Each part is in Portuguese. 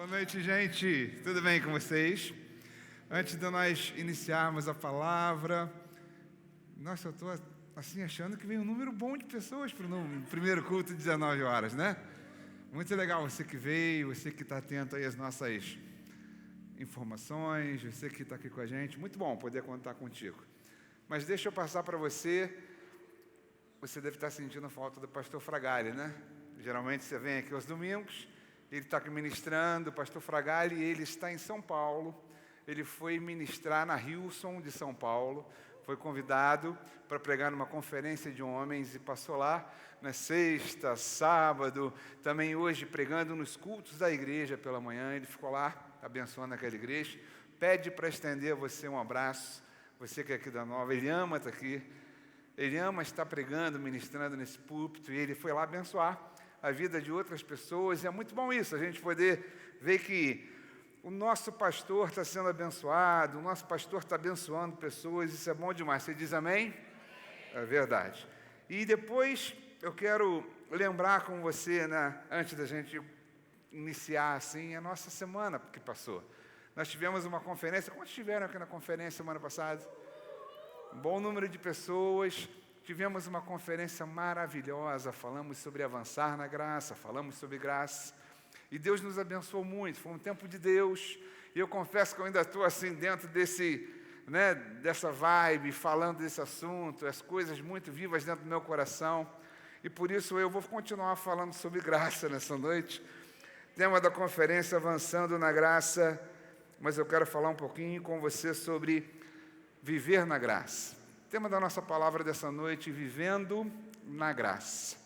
Boa noite, gente. Tudo bem com vocês? Antes de nós iniciarmos a palavra, nossa, eu estou assim achando que vem um número bom de pessoas para o primeiro culto de 19 horas, né? Muito legal você que veio, você que está atento aí às nossas informações, você que está aqui com a gente. Muito bom poder contar contigo. Mas deixa eu passar para você. Você deve estar sentindo falta do pastor Fragale, né? Geralmente você vem aqui aos domingos, ele está aqui ministrando, o pastor Fragale, ele está em São Paulo, ele foi ministrar na Hilson de São Paulo, foi convidado para pregar numa conferência de homens e passou lá na sexta, sábado, também hoje pregando nos cultos da igreja pela manhã, ele ficou lá abençoando aquela igreja, pede para estender a você um abraço, você que é aqui da Nova, ele ama estar aqui, ele ama estar pregando, ministrando nesse púlpito, e ele foi lá abençoar a vida de outras pessoas, e é muito bom isso, a gente poder ver que o nosso pastor está sendo abençoado, o nosso pastor está abençoando pessoas, isso é bom demais. Você diz amém? É verdade. E depois eu quero lembrar com você, né, antes da gente iniciar assim, a nossa semana que passou. Nós tivemos uma conferência, quantos estiveram aqui na conferência semana passada? Um bom número de pessoas. Tivemos uma conferência maravilhosa, falamos sobre avançar na graça, falamos sobre graça, e Deus nos abençoou muito, foi um tempo de Deus, e eu confesso que eu ainda estou assim dentro dessa vibe, falando desse assunto, as coisas muito vivas dentro do meu coração, e por isso eu vou continuar falando sobre graça nessa noite, tema da conferência Avançando na Graça, mas eu quero falar um pouquinho com você sobre viver na graça. O tema da nossa palavra dessa noite, vivendo na graça.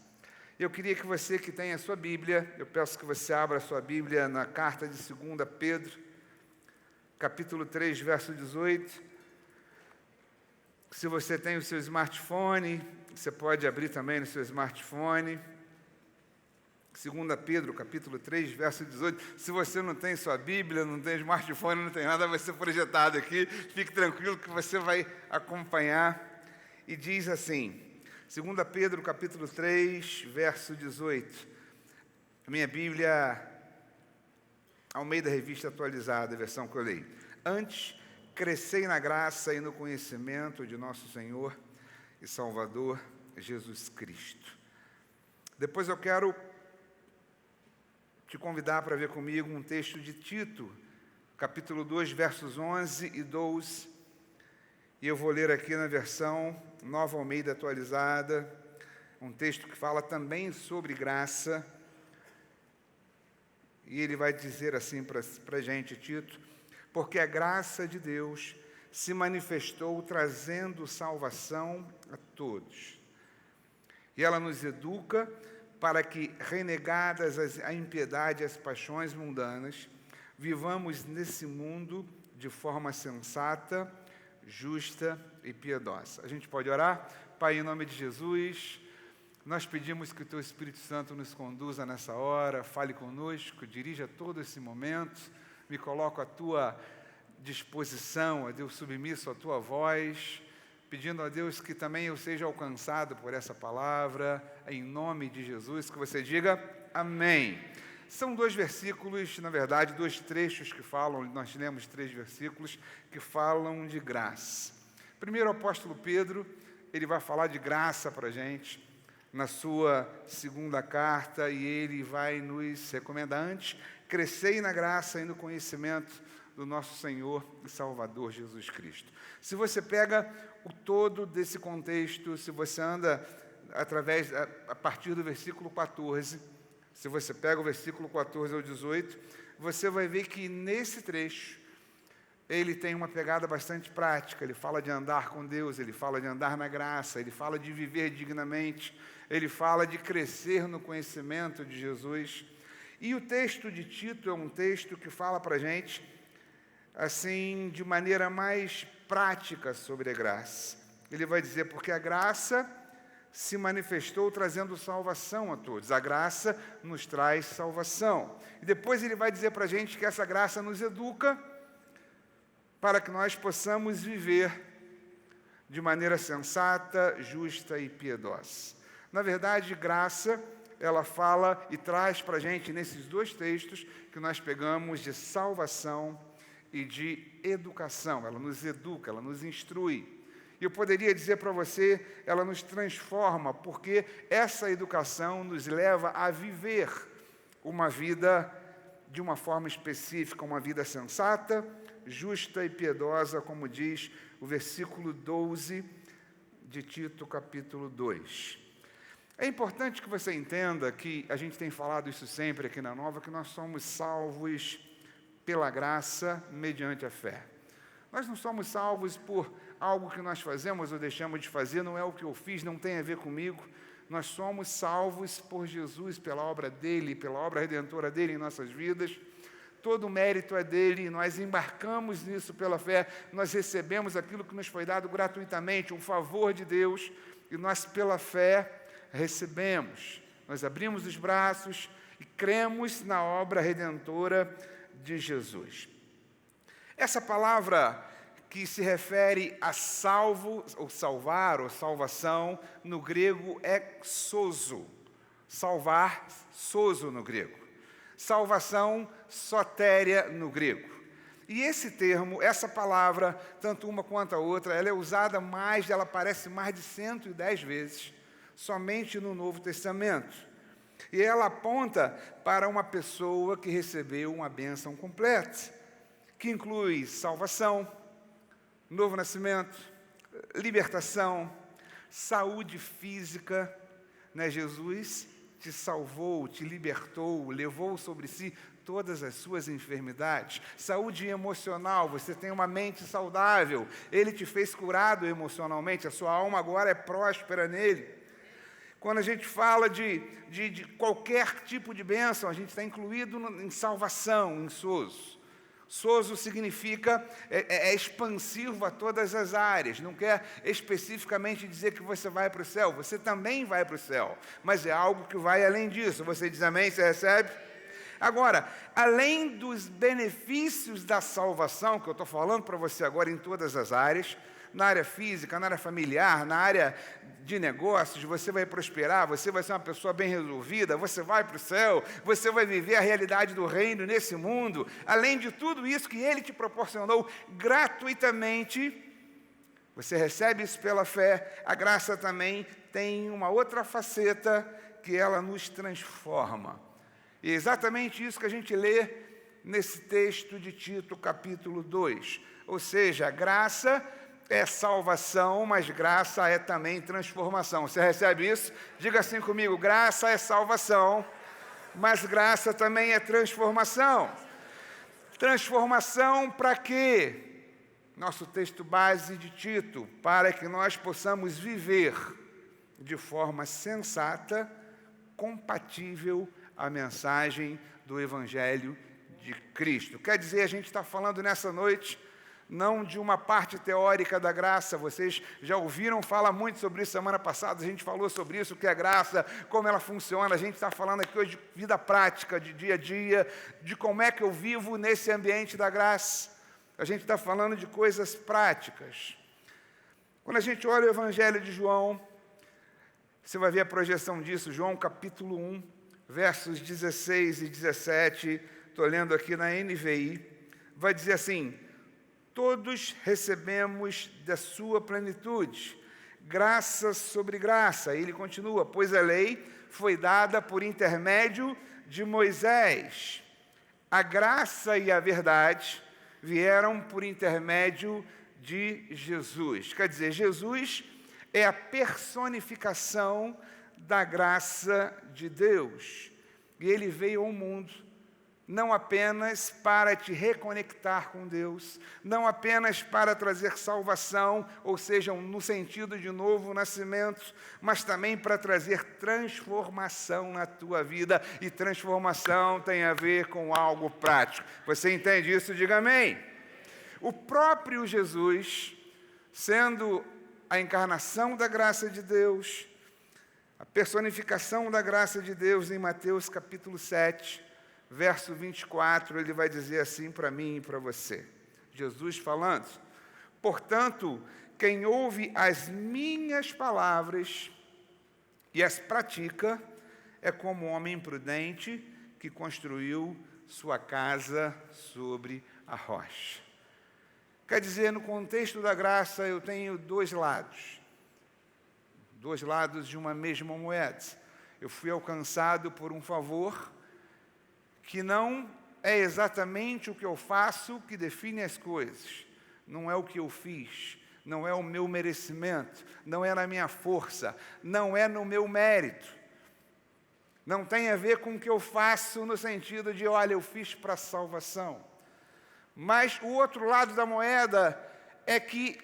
Eu queria que você que tem a sua Bíblia, eu peço que você abra a sua Bíblia na carta de 2 Pedro, capítulo 3, verso 18. Se você tem o seu smartphone, você pode abrir também no seu smartphone. 2 Pedro, capítulo 3, verso 18. Se você não tem sua Bíblia, não tem smartphone, não tem nada, vai ser projetado aqui. Fique tranquilo que você vai acompanhar. E diz assim, 2 Pedro, capítulo 3, verso 18. A minha Bíblia, Almeida Revista Atualizada, a versão que eu leio. Antes, crescei na graça e no conhecimento de nosso Senhor e Salvador, Jesus Cristo. Depois eu quero te convidar para ver comigo um texto de Tito, capítulo 2, versos 11 e 12, e eu vou ler aqui na versão Nova Almeida Atualizada, um texto que fala também sobre graça, e ele vai dizer assim para a gente, Tito, porque a graça de Deus se manifestou trazendo salvação a todos, e ela nos educa para que, renegadas a impiedade e as paixões mundanas, vivamos nesse mundo de forma sensata, justa e piedosa. A gente pode orar? Pai, em nome de Jesus, nós pedimos que o Teu Espírito Santo nos conduza nessa hora, fale conosco, dirija todo esse momento, me coloco à Tua disposição, a Deus submisso à Tua voz, pedindo a Deus que também eu seja alcançado por essa palavra, em nome de Jesus, que você diga amém. São 2 versículos, na verdade, 2 trechos que falam, nós lemos 3 versículos, que falam de graça. Primeiro, o apóstolo Pedro, ele vai falar de graça para a gente, na sua segunda carta, e ele vai nos recomendar antes, crescei na graça e no conhecimento do nosso Senhor e Salvador Jesus Cristo. Se você pega o todo desse contexto, se você anda a partir do versículo 14, se você pega o versículo 14 ao 18, você vai ver que nesse trecho, ele tem uma pegada bastante prática, ele fala de andar com Deus, ele fala de andar na graça, ele fala de viver dignamente, ele fala de crescer no conhecimento de Jesus. E o texto de Tito é um texto que fala para a gente, assim, de maneira mais prática sobre a graça. Ele vai dizer, porque a graça se manifestou trazendo salvação a todos. A graça nos traz salvação. E depois ele vai dizer para a gente que essa graça nos educa para que nós possamos viver de maneira sensata, justa e piedosa. Na verdade, graça ela fala e traz para a gente, nesses dois textos, que nós pegamos de salvação e de educação. Ela nos educa, ela nos instrui. E eu poderia dizer para você, ela nos transforma, porque essa educação nos leva a viver uma vida de uma forma específica, uma vida sensata, justa e piedosa, como diz o versículo 12 de Tito, capítulo 2. É importante que você entenda que a gente tem falado isso sempre aqui na Nova, que nós somos salvos pela graça mediante a fé. Nós não somos salvos por algo que nós fazemos ou deixamos de fazer, não é o que eu fiz, não tem a ver comigo. Nós somos salvos por Jesus, pela obra dele, pela obra redentora dele em nossas vidas. Todo o mérito é dele, nós embarcamos nisso pela fé, nós recebemos aquilo que nos foi dado gratuitamente, um favor de Deus, e nós pela fé recebemos. Nós abrimos os braços e cremos na obra redentora de Jesus. Essa palavra que se refere a salvo, ou salvar, ou salvação, no grego é sozo. Salvar, sozo no grego. Salvação, sotéria no grego. E esse termo, essa palavra, tanto uma quanto a outra, ela é usada mais, ela aparece mais de 110 vezes, somente no Novo Testamento. E ela aponta para uma pessoa que recebeu uma bênção completa, que inclui salvação, novo nascimento, libertação, saúde física, né? Jesus te salvou, te libertou, levou sobre si todas as suas enfermidades. Saúde emocional, você tem uma mente saudável, Ele te fez curado emocionalmente, a sua alma agora é próspera nele. Quando a gente fala de qualquer tipo de bênção, a gente está incluído em salvação, em sozo. Sozo significa, é expansivo a todas as áreas, não quer especificamente dizer que você vai para o céu, você também vai para o céu, mas é algo que vai além disso. Você diz amém, você recebe? Agora, além dos benefícios da salvação, que eu estou falando para você agora em todas as áreas, na área física, na área familiar, na área de negócios, você vai prosperar, você vai ser uma pessoa bem resolvida, você vai para o céu, você vai viver a realidade do reino nesse mundo. Além de tudo isso que Ele te proporcionou gratuitamente, você recebe isso pela fé. A graça também tem uma outra faceta que ela nos transforma. E é exatamente isso que a gente lê nesse texto de Tito, capítulo 2. Ou seja, a graça é salvação, mas graça é também transformação. Você recebe isso? Diga assim comigo: graça é salvação, mas graça também é transformação. Transformação para quê? Nosso texto base de Tito, para que nós possamos viver de forma sensata, compatível à mensagem do Evangelho de Cristo. Quer dizer, a gente está falando nessa noite não de uma parte teórica da graça. Vocês já ouviram falar muito sobre isso semana passada, a gente falou sobre isso, o que é graça, como ela funciona. A gente está falando aqui hoje de vida prática, de dia a dia, de como é que eu vivo nesse ambiente da graça. A gente está falando de coisas práticas. Quando a gente olha o Evangelho de João, você vai ver a projeção disso, João capítulo 1, versos 16 e 17, estou lendo aqui na NVI, vai dizer assim: todos recebemos da sua plenitude, graça sobre graça. E ele continua: pois a lei foi dada por intermédio de Moisés. A graça e a verdade vieram por intermédio de Jesus. Quer dizer, Jesus é a personificação da graça de Deus. E ele veio ao mundo não apenas para te reconectar com Deus, não apenas para trazer salvação, ou seja, no sentido de novo nascimento, mas também para trazer transformação na tua vida. E transformação tem a ver com algo prático. Você entende isso? Diga amém. O próprio Jesus, sendo a encarnação da graça de Deus, a personificação da graça de Deus, em Mateus capítulo 7, verso 24, ele vai dizer assim para mim e para você. Jesus falando: portanto, quem ouve as minhas palavras e as pratica, é como um homem prudente que construiu sua casa sobre a rocha. Quer dizer, no contexto da graça, eu tenho dois lados de uma mesma moeda. Eu fui alcançado por um favor que não é exatamente o que eu faço que define as coisas. Não é o que eu fiz, não é o meu merecimento, não é na minha força, não é no meu mérito. Não tem a ver com o que eu faço no sentido de, olha, eu fiz para a salvação. Mas o outro lado da moeda é que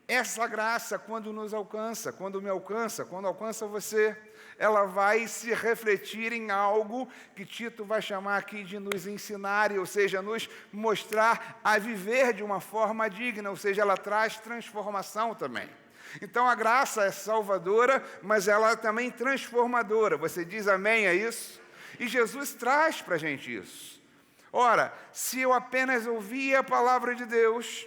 essa graça, quando nos alcança, quando me alcança, quando alcança você, ela vai se refletir em algo que Tito vai chamar aqui de nos ensinar, ou seja, nos mostrar a viver de uma forma digna, ou seja, ela traz transformação também. Então a graça é salvadora, mas ela é também transformadora. Você diz amém a isso? E Jesus traz para a gente isso. Ora, se eu apenas ouvir a palavra de Deus,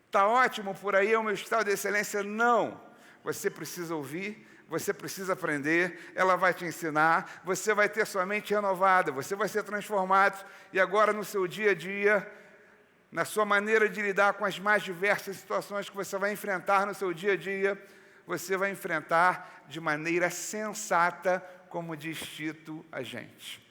está ótimo, por aí é o meu estado de excelência. Não, você precisa ouvir, você precisa aprender, ela vai te ensinar, você vai ter sua mente renovada, você vai ser transformado, e agora no seu dia a dia, na sua maneira de lidar com as mais diversas situações que você vai enfrentar no seu dia a dia, você vai enfrentar de maneira sensata, como diz Tito a gente.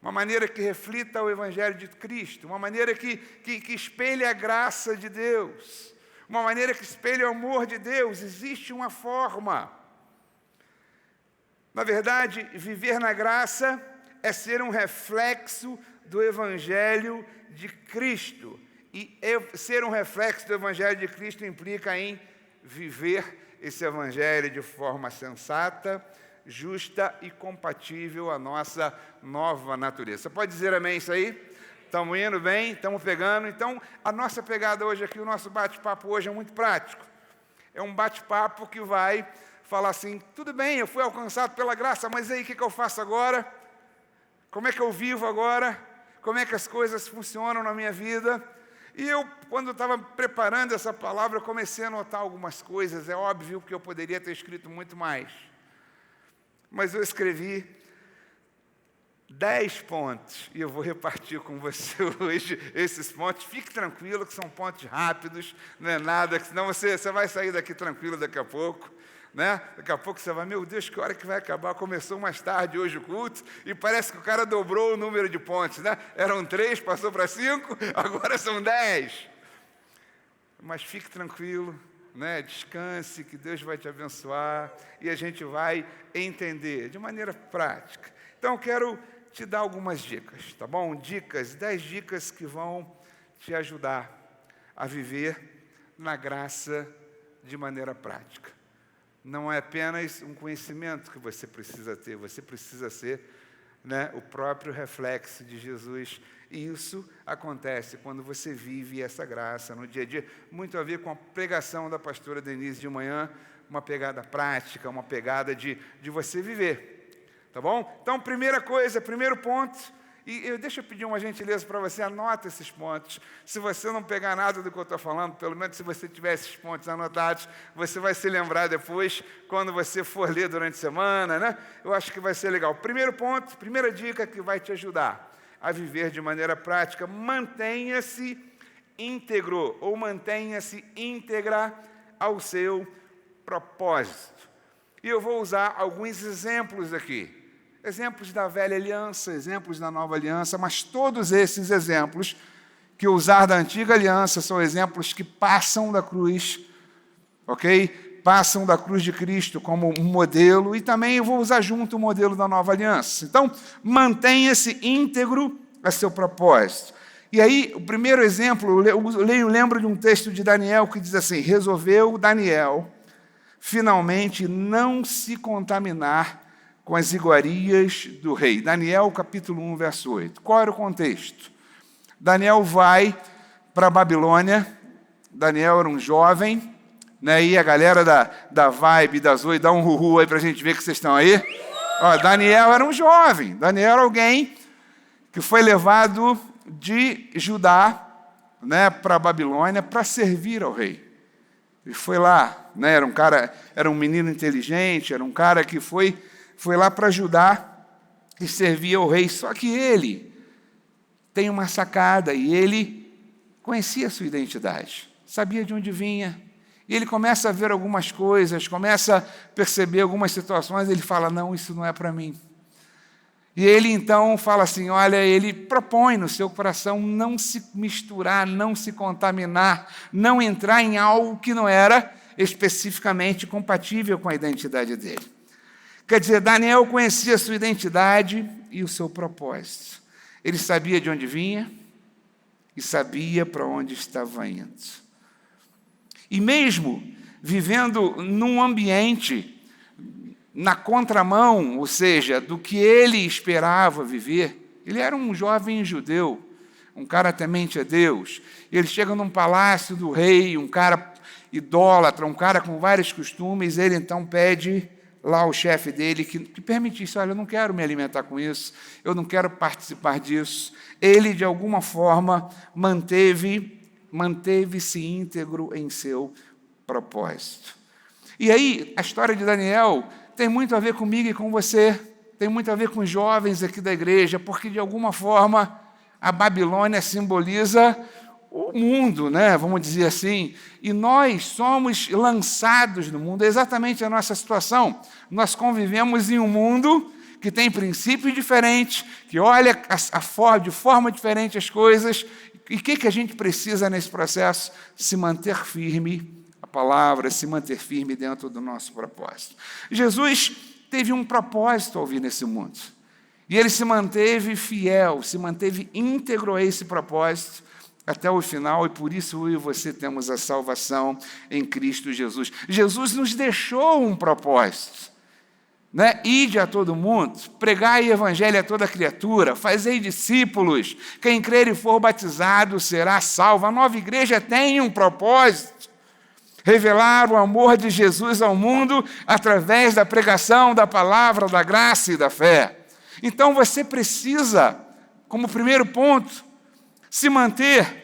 Uma maneira que reflita o Evangelho de Cristo, uma maneira que espelhe a graça de Deus, uma maneira que espelhe o amor de Deus. Existe uma forma. Na verdade, viver na graça é ser um reflexo do Evangelho de Cristo. E ser um reflexo do Evangelho de Cristo implica em viver esse Evangelho de forma sensata, justa e compatível à nossa nova natureza. Você pode dizer amém isso aí? Estamos indo bem? Estamos pegando? Então, a nossa pegada hoje aqui, o nosso bate-papo hoje é muito prático. É um bate-papo que vai falar assim, tudo bem, eu fui alcançado pela graça, mas aí o que eu faço agora? Como é que eu vivo agora? Como é que as coisas funcionam na minha vida? E eu, quando estava preparando essa palavra, eu comecei a notar algumas coisas. É óbvio que eu poderia ter escrito muito mais. Mas eu escrevi 10 pontos, e eu vou repartir com você hoje esses pontos. Fique tranquilo que são pontos rápidos, não é nada, senão você vai sair daqui tranquilo daqui a pouco. Né? Daqui a pouco você vai, meu Deus, que hora que vai acabar? Começou mais tarde hoje o culto, e parece que o cara dobrou o número de pontos. Né? Eram 3, passou para 5, agora são 10. Mas fique tranquilo. Né? Descanse, que Deus vai te abençoar e a gente vai entender de maneira prática. Então, eu quero te dar algumas dicas, tá bom? 10 dicas que vão te ajudar a viver na graça de maneira prática. Não é apenas um conhecimento que você precisa ter, você precisa ser, né, o próprio reflexo de Jesus. E isso acontece quando você vive essa graça no dia a dia. Muito a ver com a pregação da pastora Denise de manhã, uma pegada prática, uma pegada de você viver. Tá bom? Então, primeira coisa, primeiro ponto, deixa eu pedir uma gentileza para você, anota esses pontos. Se você não pegar nada do que eu estou falando, pelo menos se você tiver esses pontos anotados, você vai se lembrar depois, quando você for ler durante a semana, né? Eu acho que vai ser legal. Primeiro ponto, primeira dica que vai te ajudar a viver de maneira prática, mantenha-se íntegro, ou mantenha-se íntegra ao seu propósito. E eu vou usar alguns exemplos aqui. Exemplos da velha aliança, exemplos da nova aliança, mas todos esses exemplos que eu usar da antiga aliança são exemplos que passam da cruz, ok? Passam da cruz de Cristo como um modelo, e também eu vou usar junto o modelo da nova aliança. Então, mantenha-se íntegro a seu propósito. E aí, o primeiro exemplo, eu lembro de um texto de Daniel que diz assim, resolveu Daniel finalmente não se contaminar com as iguarias do rei. Daniel, capítulo 1, verso 8. Qual era o contexto? Daniel vai para a Babilônia. Daniel era um jovem, né? E a galera da Vibe, da Zoe, dá um ruhu aí para a gente ver que vocês estão aí. Ó, Daniel era um jovem. Daniel era alguém que foi levado de Judá, né, para a Babilônia para servir ao rei. Ele foi lá, né, era um menino inteligente, era um cara que foi foi lá para ajudar e servir ao rei. Só que ele tem uma sacada e ele conhecia a sua identidade, sabia de onde vinha. E ele começa a ver algumas coisas, começa a perceber algumas situações, ele fala, não, isso não é para mim. E ele então fala assim, olha, ele propõe no seu coração não se misturar, não se contaminar, não entrar em algo que não era especificamente compatível com a identidade dele. Quer dizer, Daniel conhecia a sua identidade e o seu propósito. Ele sabia de onde vinha e sabia para onde estava indo. E mesmo vivendo num ambiente na contramão, ou seja, do que ele esperava viver, ele era um jovem judeu, um cara temente a Deus. Ele chega num palácio do rei, um cara idólatra, um cara com vários costumes, ele então pede lá ao chefe dele que permitisse, olha, eu não quero me alimentar com isso, eu não quero participar disso. Ele, de alguma forma, manteve-se íntegro em seu propósito. E aí, a história de Daniel tem muito a ver comigo e com você, tem muito a ver com os jovens aqui da igreja, porque, de alguma forma, a Babilônia simboliza o mundo, né? Vamos dizer assim, e nós somos lançados no mundo, é exatamente a nossa situação. Nós convivemos em um mundo que tem princípios diferentes, que olha de forma diferente as coisas, e o que a gente precisa nesse processo? Se manter firme a palavra, se manter firme dentro do nosso propósito. Jesus teve um propósito ao vir nesse mundo, e ele se manteve fiel, se manteve íntegro a esse propósito, até o final, e por isso eu e você temos a salvação em Cristo Jesus. Jesus nos deixou um propósito, né? Ide a todo mundo, pregai o evangelho a toda criatura, fazei discípulos, quem crer e for batizado será salvo. A nova igreja tem um propósito, revelar o amor de Jesus ao mundo através da pregação da palavra, da graça e da fé. Então você precisa, como primeiro ponto, se manter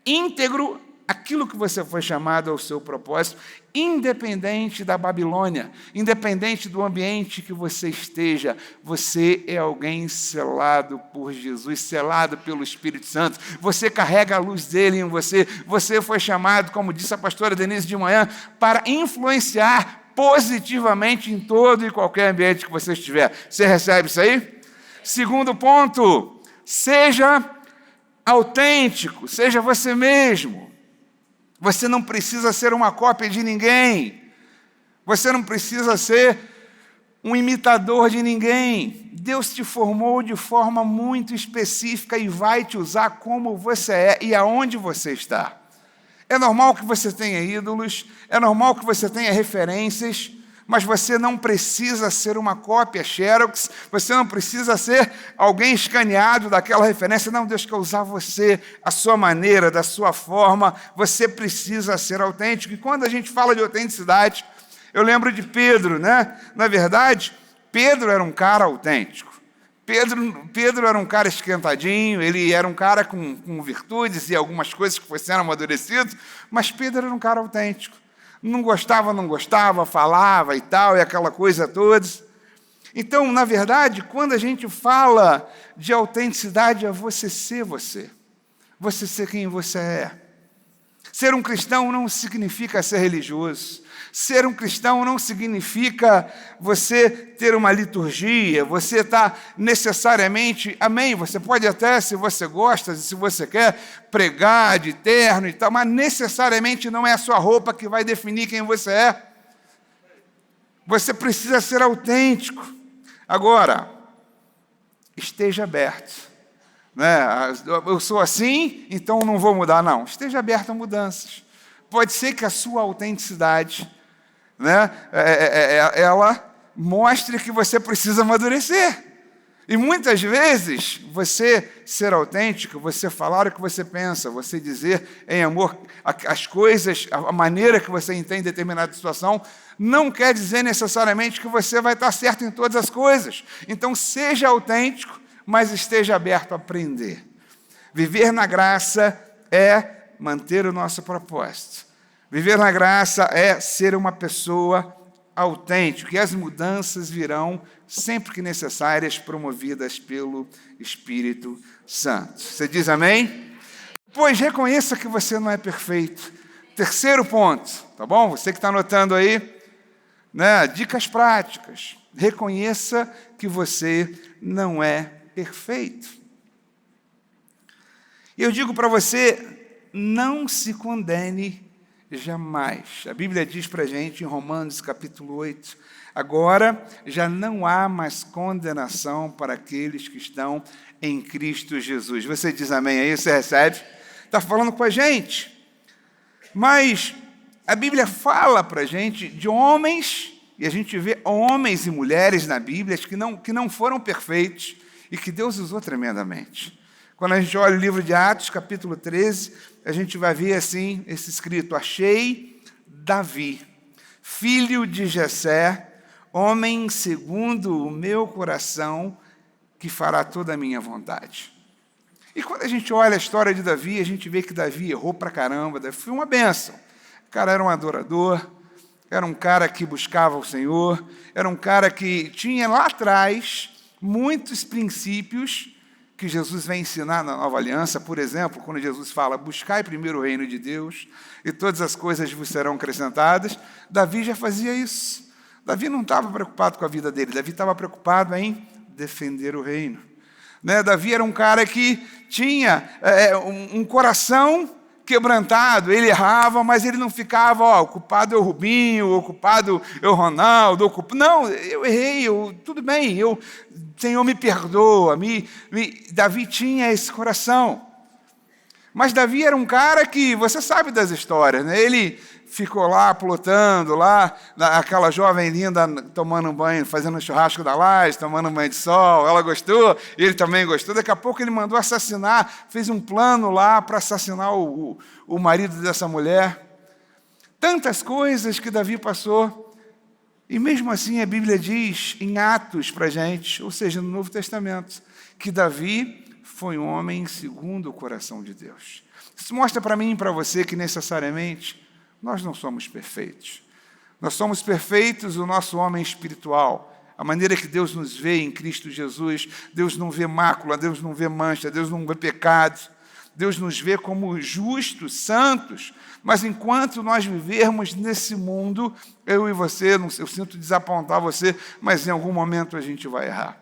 íntegro aquilo que você foi chamado ao seu propósito, independente da Babilônia, independente do ambiente que você esteja, você é alguém selado por Jesus, selado pelo Espírito Santo, você carrega a luz dele em você, você foi chamado, como disse a pastora Denise de manhã, para influenciar positivamente em todo e qualquer ambiente que você estiver. Você recebe isso aí? Segundo ponto, seja autêntico, seja você mesmo. Você não precisa ser uma cópia de ninguém. Você não precisa ser um imitador de ninguém. Deus te formou de forma muito específica e vai te usar como você é e aonde você está. É normal que você tenha ídolos, é normal que você tenha referências, mas você não precisa ser uma cópia Xerox, você não precisa ser alguém escaneado daquela referência. Não, Deus quer usar você, a sua maneira, da sua forma, você precisa ser autêntico. E quando a gente fala de autenticidade, eu lembro de Pedro, né? Na verdade, Pedro era um cara autêntico. Pedro era um cara esquentadinho, ele era um cara com virtudes e algumas coisas que foi sendo amadurecido, mas Pedro era um cara autêntico. Não gostava, falava e tal, e aquela coisa toda. Então, na verdade, quando a gente fala de autenticidade, é você ser você. Você ser quem você é. Ser um cristão não significa ser religioso. Ser um cristão não significa você ter uma liturgia, você estar necessariamente, amém, você pode até, se você gosta, se você quer, pregar de terno e tal, mas necessariamente não é a sua roupa que vai definir quem você é. Você precisa ser autêntico. Agora, esteja aberto. Né? Eu sou assim, então não vou mudar, não. Esteja aberto a mudanças. Pode ser que a sua autenticidade, né, ela mostre que você precisa amadurecer. E muitas vezes, você ser autêntico, você falar o que você pensa, você dizer em amor as coisas, a maneira que você entende determinada situação, não quer dizer necessariamente que você vai estar certo em todas as coisas. Então, seja autêntico, mas esteja aberto a aprender. Viver na graça é manter o nosso propósito. Viver na graça é ser uma pessoa autêntico, e as mudanças virão sempre que necessárias, promovidas pelo Espírito Santo. Você diz amém? Pois reconheça que você não é perfeito. Terceiro ponto, tá bom? Você que está anotando aí, né? Dicas práticas. Reconheça que você não é perfeito. E eu digo para você, não se condene jamais. A Bíblia diz para a gente em Romanos capítulo 8, agora já não há mais condenação para aqueles que estão em Cristo Jesus. Você diz amém aí? Você recebe? Está falando com a gente. Mas a Bíblia fala para a gente de homens, e a gente vê homens e mulheres na Bíblia que não foram perfeitos e que Deus usou tremendamente. Quando a gente olha o livro de Atos, capítulo 13, a gente vai ver assim, esse escrito: achei Davi, filho de Jessé, homem segundo o meu coração, que fará toda a minha vontade. E quando a gente olha a história de Davi, a gente vê que Davi errou pra caramba, Davi foi uma bênção. O cara era um adorador, era um cara que buscava o Senhor, era um cara que tinha lá atrás muitos princípios que Jesus vai ensinar na Nova Aliança. Por exemplo, quando Jesus fala, buscai primeiro o reino de Deus e todas as coisas vos serão acrescentadas, Davi já fazia isso. Davi não estava preocupado com a vida dele, Davi estava preocupado em defender o reino. Né? Davi era um cara que tinha um coração quebrantado, ele errava, mas ele não ficava, o culpado é o Rubinho, o culpado é o Ronaldo, não, eu errei, tudo bem, Senhor me perdoa, Davi tinha esse coração. Mas Davi era um cara que, você sabe das histórias, né? Ele ficou lá plotando, lá, aquela jovem linda tomando um banho, fazendo um churrasco da laje, tomando um banho de sol, ela gostou, ele também gostou. Daqui a pouco ele mandou assassinar, fez um plano lá para assassinar o marido dessa mulher. Tantas coisas que Davi passou. E mesmo assim a Bíblia diz em Atos para a gente, ou seja, no Novo Testamento, que Davi foi um homem segundo o coração de Deus. Isso mostra para mim e para você que necessariamente nós não somos perfeitos. Nós somos perfeitos o nosso homem espiritual. A maneira que Deus nos vê em Cristo Jesus, Deus não vê mácula, Deus não vê mancha, Deus não vê pecado. Deus nos vê como justos, santos, mas enquanto nós vivermos nesse mundo, eu e você, eu sinto desapontar você, mas em algum momento a gente vai errar.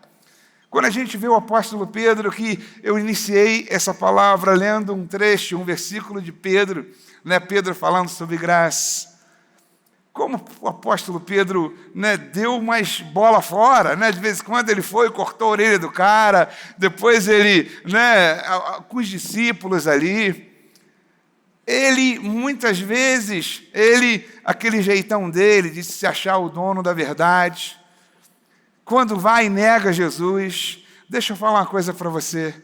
Quando a gente vê o apóstolo Pedro, que eu iniciei essa palavra lendo um trecho, um versículo de Pedro, né, Pedro falando sobre graça. Como o apóstolo Pedro, né, deu mais bola fora, né, de vez em quando ele foi, cortou a orelha do cara, depois ele, né, com os discípulos ali, ele, muitas vezes, aquele jeitão dele, de se achar o dono da verdade, quando vai e nega Jesus, deixa eu falar uma coisa para você,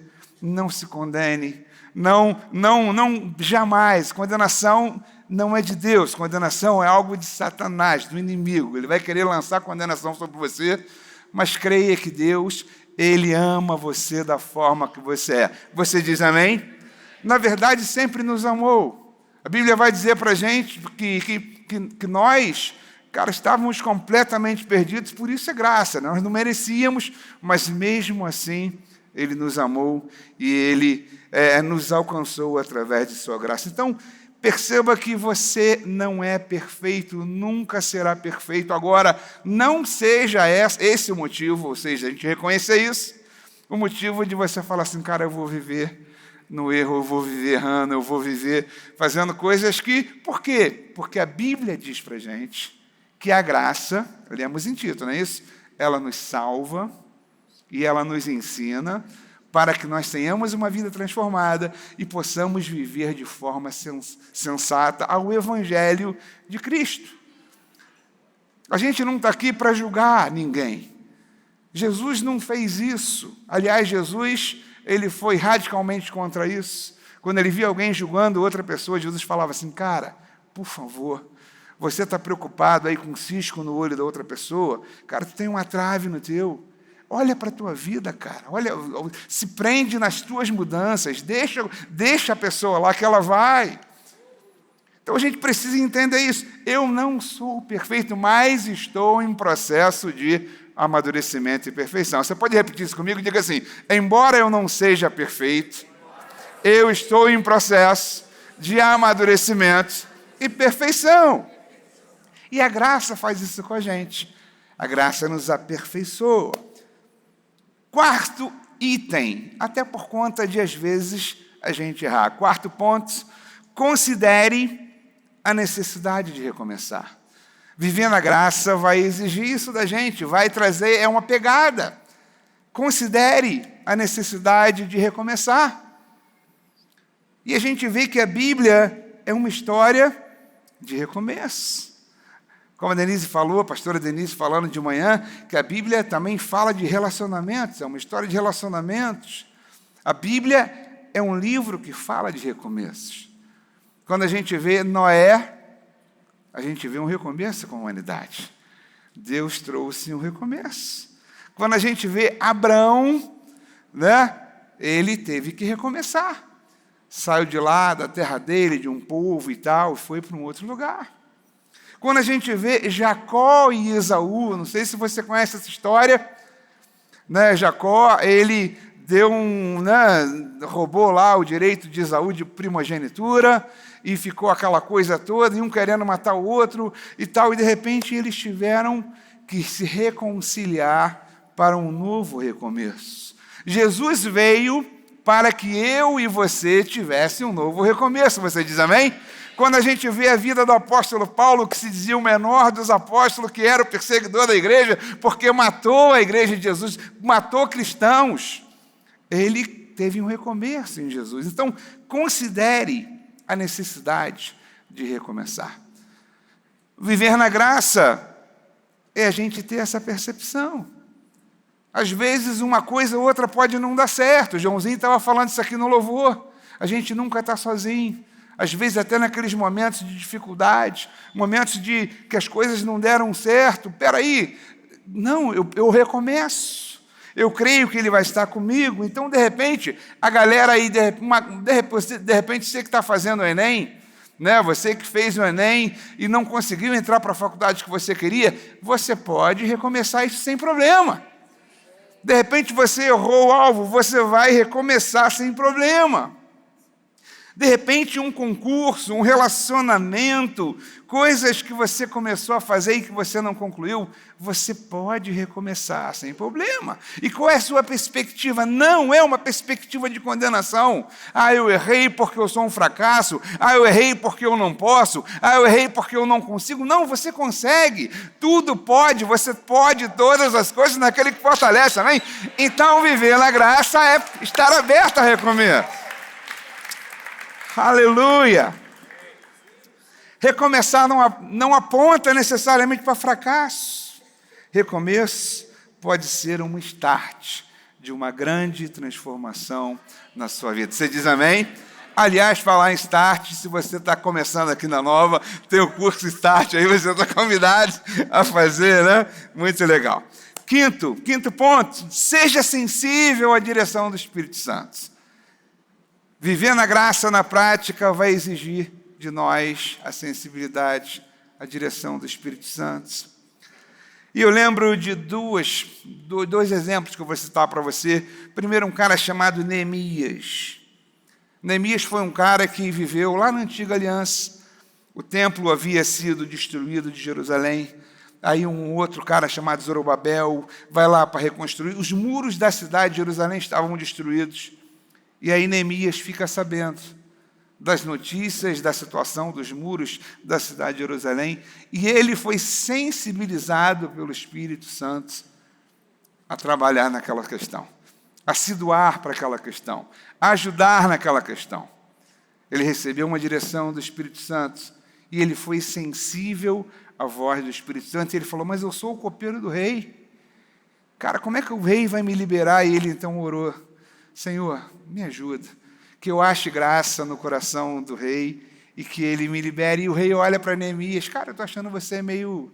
não se condene, não, jamais, condenação não é de Deus, condenação é algo de Satanás, do inimigo, ele vai querer lançar condenação sobre você, mas creia que Deus, Ele ama você da forma que você é. Você diz amém? Na verdade, sempre nos amou. A Bíblia vai dizer para a gente que nós, cara, estávamos completamente perdidos, por isso é graça, nós não merecíamos, mas mesmo assim, Ele nos amou e Ele nos alcançou através de sua graça. Então, perceba que você não é perfeito, nunca será perfeito. Agora, não seja esse o motivo, ou seja, a gente reconhecer isso, o motivo de você falar assim, cara, eu vou viver no erro, eu vou viver errando, eu vou viver fazendo coisas que... Por quê? Porque a Bíblia diz para a gente que a graça, lemos em Tito, não é isso? Ela nos salva e ela nos ensina para que nós tenhamos uma vida transformada e possamos viver de forma sensata ao Evangelho de Cristo. A gente não está aqui para julgar ninguém. Jesus não fez isso. Aliás, Jesus, ele foi radicalmente contra isso. Quando ele via alguém julgando outra pessoa, Jesus falava assim, cara, por favor, você está preocupado aí com um cisco no olho da outra pessoa? Cara, tu tem uma trave no teu. Olha para a tua vida, cara. Olha, se prende nas tuas mudanças. Deixa a pessoa lá que ela vai. Então a gente precisa entender isso. Eu não sou perfeito, mas estou em processo de amadurecimento e perfeição. Você pode repetir isso comigo? Diga assim: embora eu não seja perfeito, eu estou em processo de amadurecimento e perfeição. E a graça faz isso com a gente. A graça nos aperfeiçoa. Quarto item, até por conta de, às vezes, a gente errar. Quarto ponto, considere a necessidade de recomeçar. Viver na graça vai exigir isso da gente, vai trazer, é uma pegada. Considere a necessidade de recomeçar. E a gente vê que a Bíblia é uma história de recomeço. Como a Denise falou, a pastora Denise falando de manhã, que a Bíblia também fala de relacionamentos, é uma história de relacionamentos. A Bíblia é um livro que fala de recomeços. Quando a gente vê Noé, a gente vê um recomeço com a humanidade. Deus trouxe um recomeço. Quando a gente vê Abraão, ele teve que recomeçar. Saiu de lá, da terra dele, de um povo e tal, e foi para um outro lugar. Quando a gente vê Jacó e Esaú, não sei se você conhece essa história, Jacó, ele roubou lá o direito de Esaú de primogenitura, e ficou aquela coisa toda, e um querendo matar o outro e tal, e de repente eles tiveram que se reconciliar para um novo recomeço. Jesus veio para que eu e você tivesse um novo recomeço. Você diz amém? Quando a gente vê a vida do apóstolo Paulo, que se dizia o menor dos apóstolos, que era o perseguidor da igreja, porque matou a igreja de Jesus, matou cristãos, ele teve um recomeço em Jesus. Então, considere a necessidade de recomeçar. Viver na graça é a gente ter essa percepção. Às vezes, uma coisa ou outra pode não dar certo. O Joãozinho estava falando isso aqui no louvor. A gente nunca está sozinho. Às vezes, até naqueles momentos de dificuldade, momentos de que as coisas não deram certo. Espera aí, não, eu recomeço. Eu creio que Ele vai estar comigo. Então, de repente, a galera aí, de repente, você que está fazendo o Enem, você que fez o Enem e não conseguiu entrar para a faculdade que você queria, você pode recomeçar isso sem problema. De repente você errou o alvo, você vai recomeçar sem problema. De repente um concurso, um relacionamento, coisas que você começou a fazer e que você não concluiu, você pode recomeçar sem problema. E qual é a sua perspectiva? Não é uma perspectiva de condenação. Eu errei porque eu sou um fracasso. Eu errei porque eu não posso. Eu errei porque eu não consigo. Não, você consegue. Tudo pode, você pode todas as coisas naquele que fortalece, amém? Então viver na graça é estar aberto a recomeçar. Aleluia! Recomeçar não aponta necessariamente para fracasso. Recomeço pode ser um start de uma grande transformação na sua vida. Você diz amém? Aliás, falar em start, se você está começando aqui na Nova, tem o curso Start aí, você está convidado a fazer, Muito legal. Quinto ponto, seja sensível à direção do Espírito Santo. Viver na graça na prática vai exigir de nós a sensibilidade, a direção do Espírito Santo. E eu lembro de dois exemplos que eu vou citar para você. Primeiro, um cara chamado Neemias. Neemias foi um cara que viveu lá na Antiga Aliança. O templo havia sido destruído de Jerusalém. Aí um outro cara chamado Zorobabel vai lá para reconstruir. Os muros da cidade de Jerusalém estavam destruídos. E aí Neemias fica sabendo das notícias, da situação dos muros da cidade de Jerusalém, e ele foi sensibilizado pelo Espírito Santo a trabalhar naquela questão, a se doar para aquela questão, a ajudar naquela questão. Ele recebeu uma direção do Espírito Santo, e ele foi sensível à voz do Espírito Santo, e ele falou, mas eu sou o copeiro do rei. Cara, como é que o rei vai me liberar? E ele então orou, Senhor, me ajuda, que eu ache graça no coração do rei e que ele me libere. E o rei olha para Neemias, cara, eu estou achando você meio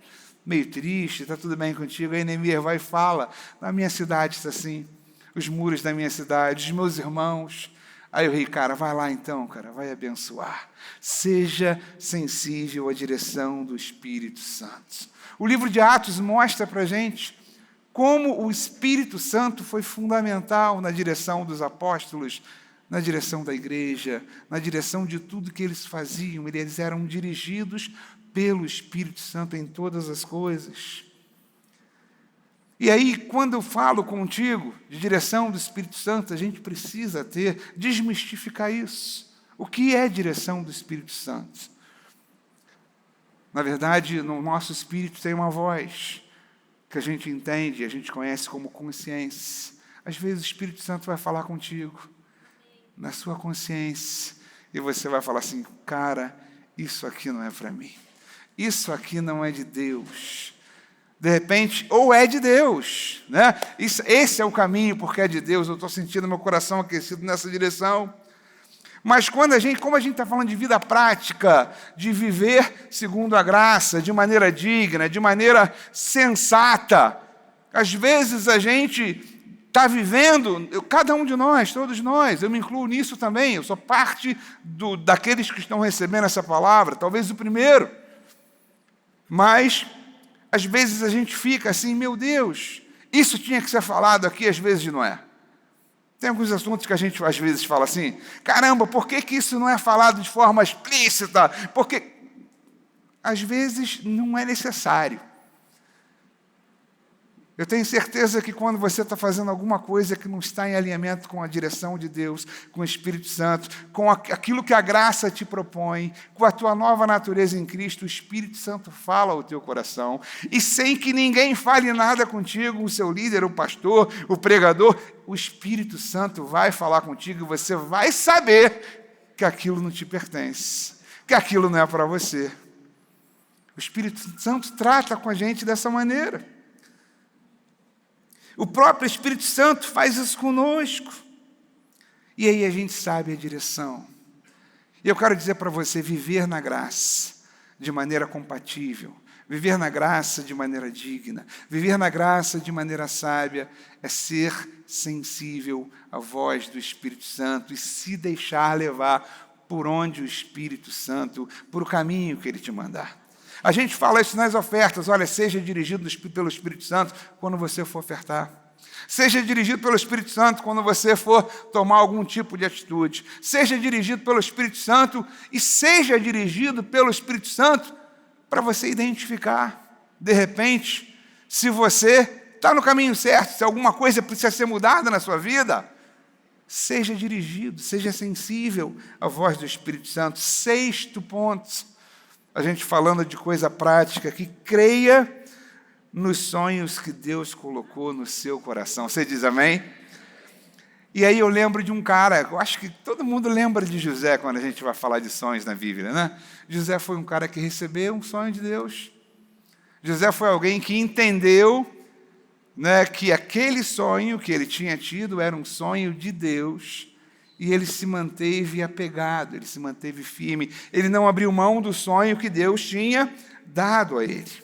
triste, está tudo bem contigo? Aí Neemias vai e fala, na minha cidade está assim, os muros da minha cidade, os meus irmãos, Aí eu ri, cara, vai lá então, cara, vai abençoar. Seja sensível à direção do Espírito Santo. O livro de Atos mostra para a gente como o Espírito Santo foi fundamental na direção dos apóstolos, na direção da igreja, na direção de tudo que eles faziam. Eles eram dirigidos pelo Espírito Santo em todas as coisas. E aí, quando eu falo contigo de direção do Espírito Santo, a gente precisa desmistificar isso. O que é direção do Espírito Santo? Na verdade, no nosso espírito tem uma voz que a gente entende, a gente conhece como consciência. Às vezes o Espírito Santo vai falar contigo, na sua consciência, e você vai falar assim, cara, isso aqui não é para mim. Isso aqui não é de Deus. De repente, ou é de Deus, né? Esse é o caminho, porque é de Deus, eu estou sentindo meu coração aquecido nessa direção. Mas como a gente está falando de vida prática, de viver segundo a graça, de maneira digna, de maneira sensata, às vezes a gente está vivendo, cada um de nós, todos nós, eu me incluo nisso também, eu sou parte daqueles que estão recebendo essa palavra, talvez o primeiro, mas às vezes a gente fica assim, meu Deus, isso tinha que ser falado aqui, às vezes não é. Tem alguns assuntos que a gente às vezes fala assim, caramba, por que isso não é falado de forma explícita? Porque às vezes não é necessário. Eu tenho certeza que quando você está fazendo alguma coisa que não está em alinhamento com a direção de Deus, com o Espírito Santo, com aquilo que a graça te propõe, com a tua nova natureza em Cristo, o Espírito Santo fala ao teu coração, e sem que ninguém fale nada contigo, o seu líder, o pastor, o pregador, o Espírito Santo vai falar contigo e você vai saber que aquilo não te pertence, que aquilo não é para você. O Espírito Santo trata com a gente dessa maneira. O próprio Espírito Santo faz isso conosco. E aí a gente sabe a direção. E eu quero dizer para você, viver na graça de maneira compatível, viver na graça de maneira digna, viver na graça de maneira sábia, é ser sensível à voz do Espírito Santo e se deixar levar por onde o Espírito Santo, por o caminho que Ele te mandar. A gente fala isso nas ofertas, olha, seja dirigido pelo Espírito Santo quando você for ofertar. Seja dirigido pelo Espírito Santo quando você for tomar algum tipo de atitude. Seja dirigido pelo Espírito Santo e seja dirigido pelo Espírito Santo para você identificar, de repente, se você está no caminho certo, se alguma coisa precisa ser mudada na sua vida. Seja dirigido, seja sensível à voz do Espírito Santo. 6º ponto. A gente falando de coisa prática, que creia nos sonhos que Deus colocou no seu coração. Você diz amém? E aí eu lembro de um cara, eu acho que todo mundo lembra de José quando a gente vai falar de sonhos na Bíblia, né? José foi um cara que recebeu um sonho de Deus. José foi alguém que entendeu, né, que aquele sonho que ele tinha tido era um sonho de Deus. E ele se manteve apegado, ele se manteve firme. Ele não abriu mão do sonho que Deus tinha dado a ele.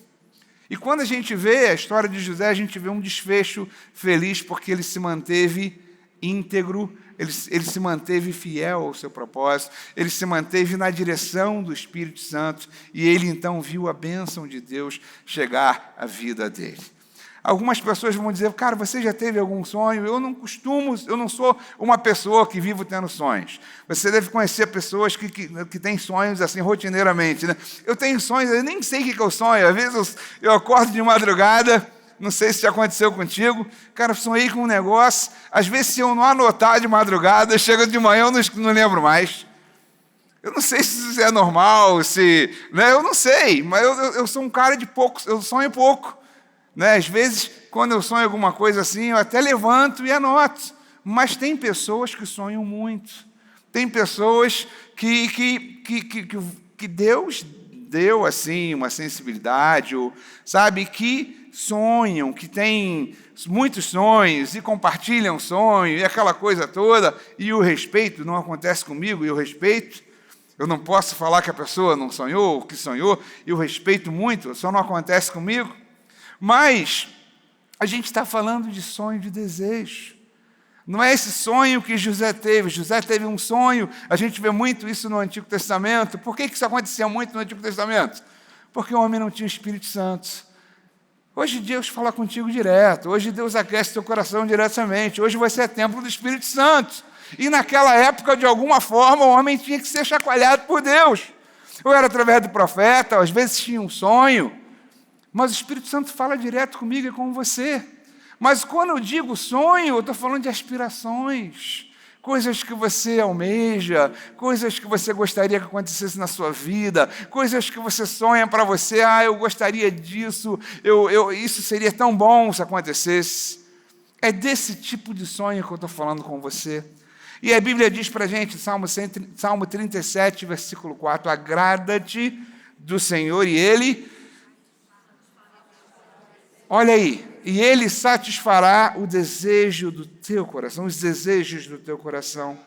E quando a gente vê a história de José, a gente vê um desfecho feliz, porque ele se manteve íntegro, ele se manteve fiel ao seu propósito, ele se manteve na direção do Espírito Santo, e ele então viu a bênção de Deus chegar à vida dele. Algumas pessoas vão dizer, cara, você já teve algum sonho? Eu não sou uma pessoa que vivo tendo sonhos. Você deve conhecer pessoas que têm sonhos assim rotineiramente, né? Eu tenho sonhos, eu nem sei o que eu sonho. Às vezes eu acordo de madrugada, não sei se já aconteceu contigo, cara, sonhei com um negócio, às vezes se eu não anotar de madrugada, chega de manhã, eu não lembro mais. Eu não sei se isso é normal, né? Eu não sei, mas eu sou um cara de poucos, eu sonho pouco. Né? Às vezes, quando eu sonho alguma coisa assim, eu até levanto e anoto. Mas tem pessoas que sonham muito. Tem pessoas que Deus deu assim uma sensibilidade, sabe, que sonham, que têm muitos sonhos e compartilham sonhos e aquela coisa toda. E o respeito não acontece comigo, e o respeito, eu não posso falar que a pessoa não sonhou, que sonhou, e o respeito muito, só não acontece comigo. Mas a gente está falando de sonho, de desejo. Não é esse sonho que José teve. José teve um sonho, a gente vê muito isso no Antigo Testamento. Por que isso acontecia muito no Antigo Testamento? Porque o homem não tinha o Espírito Santo. Hoje Deus fala contigo direto, hoje Deus aquece teu coração diretamente, hoje você é templo do Espírito Santo. E naquela época, de alguma forma, o homem tinha que ser chacoalhado por Deus. Ou era através do profeta, ou às vezes tinha um sonho, mas o Espírito Santo fala direto comigo e com você. Mas quando eu digo sonho, eu estou falando de aspirações, coisas que você almeja, coisas que você gostaria que acontecesse na sua vida, coisas que você sonha para você, eu gostaria disso, isso seria tão bom se acontecesse. É desse tipo de sonho que eu estou falando com você. E a Bíblia diz para a gente, Salmo 37, versículo 4, agrada-te do Senhor e Ele, olha aí, e Ele satisfará o desejo do teu coração, os desejos do teu coração.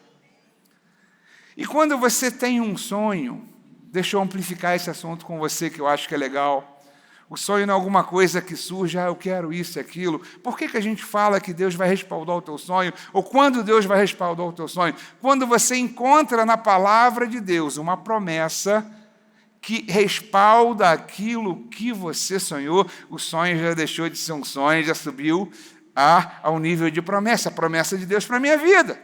E quando você tem um sonho, deixa eu amplificar esse assunto com você, que eu acho que é legal. O sonho não é alguma coisa que surge, eu quero isso e aquilo. Por que a gente fala que Deus vai respaldar o teu sonho? Ou quando Deus vai respaldar o teu sonho? Quando você encontra na palavra de Deus uma promessa que respalda aquilo que você sonhou, o sonho já deixou de ser um sonho, já subiu ao nível de promessa, a promessa de Deus para a minha vida.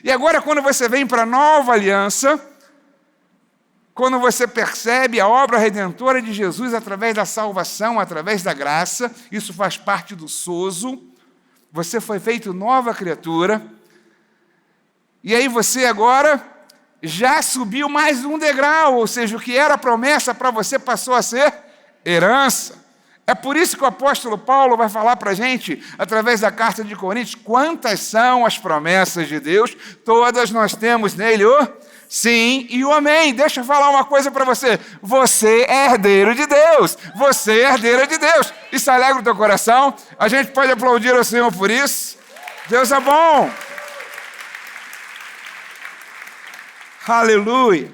E agora, quando você vem para a nova aliança, quando você percebe a obra redentora de Jesus através da salvação, através da graça, isso faz parte do sozo, você foi feito nova criatura, e aí você agora já subiu mais um degrau, ou seja, o que era promessa para você passou a ser herança. É por isso que o apóstolo Paulo vai falar para a gente, através da carta de Coríntios, quantas são as promessas de Deus, todas nós temos nele o sim e o amém. Deixa eu falar uma coisa para você, você é herdeiro de Deus, você é herdeira de Deus. Isso alegra o teu coração? A gente pode aplaudir ao Senhor por isso? Deus é bom. Aleluia.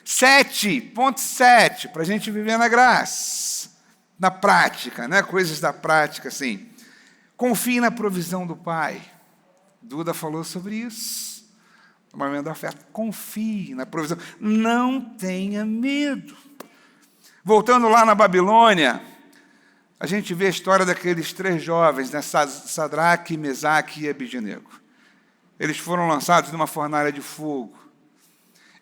7.7, para a gente viver na graça, na prática, né? Coisas da prática, assim. Confie na provisão do Pai. Duda falou sobre isso. No momento da oferta, confie na provisão. Não tenha medo. Voltando lá na Babilônia, a gente vê a história daqueles 3 jovens, né? Sadraque, Mesaque e Abednego. Eles foram lançados numa fornalha de fogo.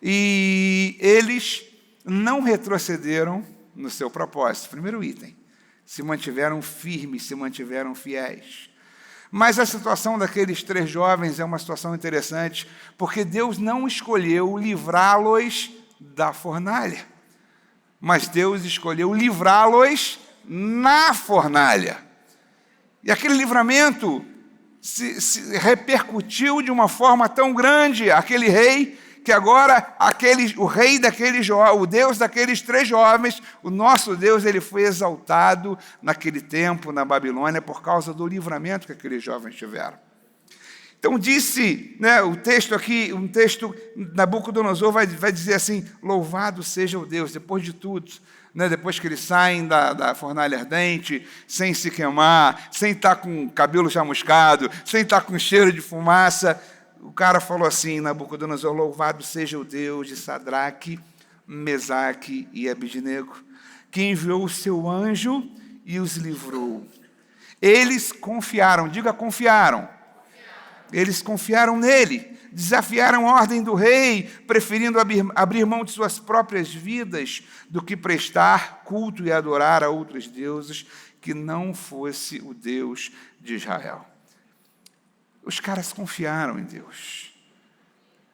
E eles não retrocederam no seu propósito. Primeiro item, se mantiveram firmes, se mantiveram fiéis. Mas a situação daqueles 3 jovens é uma situação interessante, porque Deus não escolheu livrá-los da fornalha, mas Deus escolheu livrá-los na fornalha. E aquele livramento se repercutiu de uma forma tão grande, aquele rei, que agora o Deus daqueles 3 jovens, o nosso Deus, ele foi exaltado naquele tempo, na Babilônia, por causa do livramento que aqueles jovens tiveram. Então disse, né, o texto aqui, um texto, Nabucodonosor vai dizer assim, louvado seja o Deus, depois de tudo, né, depois que eles saem da fornalha ardente, sem se queimar, sem estar com o cabelo chamuscado, sem estar com cheiro de fumaça, o cara falou assim, Nabucodonosor, louvado seja o Deus de Sadraque, Mesaque e Abednego, que enviou o seu anjo e os livrou. Eles confiaram, diga confiaram. Eles confiaram nele, desafiaram a ordem do rei, preferindo abrir mão de suas próprias vidas do que prestar culto e adorar a outros deuses que não fosse o Deus de Israel. Os caras confiaram em Deus.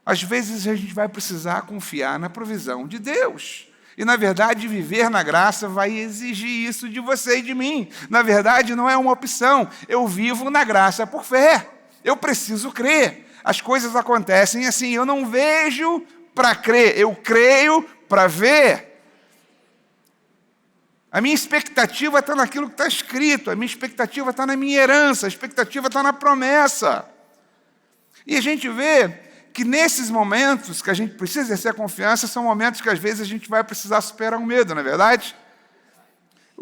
Às vezes a gente vai precisar confiar na provisão de Deus. E, na verdade, viver na graça vai exigir isso de você e de mim. Na verdade, não é uma opção. Eu vivo na graça por fé. Eu preciso crer. As coisas acontecem assim. Eu não vejo para crer, eu creio para ver. A minha expectativa está naquilo que está escrito, a minha expectativa está na minha herança, a expectativa está na promessa. E a gente vê que nesses momentos que a gente precisa exercer a confiança, são momentos que às vezes a gente vai precisar superar o medo, não é verdade?